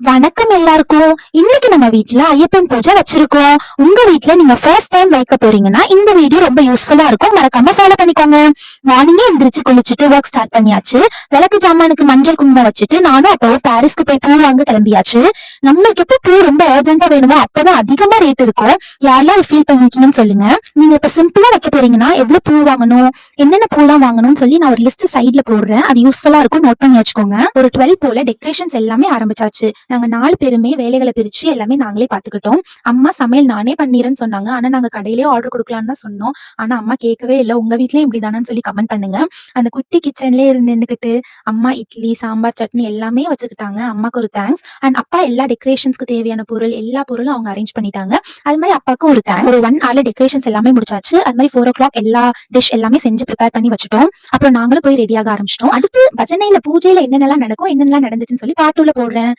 வணக்கம் எல்லாருக்கும். இன்னைக்கு நம்ம வீட்ல ஐயப்பன் பூஜை வச்சிருக்கோம். உங்க வீட்ல நீங்க ஃபர்ஸ்ட் டைம் வைக்க போறீங்கன்னா இந்த வீடியோ ரொம்ப யூஸ்ஃபுல்லா இருக்கும். மறக்காம ஃபாலோ பண்ணிக்கோங்க. மார்னிங்கே எந்திரிச்சு குளிச்சுட்டு ஒர்க் ஸ்டார்ட் பண்ணியாச்சு. விளக்கு ஜாமானுக்கு மஞ்சள் குங்குமம் வச்சுட்டு நானும் அப்போ பாரிஸ்க்கு போய் பூ வாங்க கிளம்பியாச்சு. நம்மளுக்கு எப்ப பூ ரொம்ப அர்ஜென்ட்டா வேணுமோ அப்பதான் அதிகமா ரேட் இருக்கும். யாரெல்லாம் ஃபீல் பண்ணிருக்கீங்கன்னு சொல்லுங்க. நீங்க இப்ப சிம்பிளா வைக்க போறீங்கன்னா எவ்வளவு பூ வாங்கணும், என்னென்ன பூலாம் வாங்கணும்னு சொல்லி நான் ஒரு லிஸ்ட் சைட்ல போடுறேன். அது யூஸ்ஃபுல்லா இருக்கும், நோட் பண்ணி வச்சுக்கோங்க. ஒரு 12 போல டெக்கரேஷன்ஸ் எல்லாமே ஆரம்பிச்சாச்சு. நாங்க 4 பேருமே வேலைகளை பிரிச்சு எல்லாமே நாங்களே பாத்துக்கிட்டோம். அம்மா சமையல் நானே பண்ணிறேன்னு சொன்னாங்க. ஆனா நாங்க கடையிலேயே ஆர்டர் கொடுக்கலாம்னு தான் சொன்னோம். ஆனா அம்மா கேட்கவே இல்லை. உங்க வீட்லயும் இப்படிதானு சொல்லி கமெண்ட் பண்ணுங்க. அந்த குட்டி கிச்சன்லயே நின்னுக்கிட்டு அம்மா இட்லி சாம்பார் சட்னி எல்லாமே வச்சுக்கிட்டாங்க. அம்மாக்கு ஒரு தேங்க்ஸ். அண்ட் அப்பா எல்லா டெக்கரேஷன்ஸ்க்கு தேவையான பொருள் எல்லா பொருளும் அவங்க அரேஞ்ச் பண்ணிட்டாங்க. அது மாதிரி அப்பாவுக்கு ஒரு தேங்க்ஸ். ஒரு 1 hour டெக்கரேஷன்ஸ் எல்லாமே முடிச்சாச்சு. அது மாதிரி 4 o'clock எல்லா டிஷ் எல்லாமே செஞ்சு ப்ரிப்பேர் பண்ணி வச்சுட்டோம். அப்புறம் நாங்களும் போய் ரெடியாக ஆரம்பிச்சிட்டோம். அடுத்து பஜனையில பூஜையில என்னென்னலாம் நடக்கும், என்னென்னலாம் நடந்துச்சுன்னு சொல்லி பார்ட் 2ல போடுறேன்.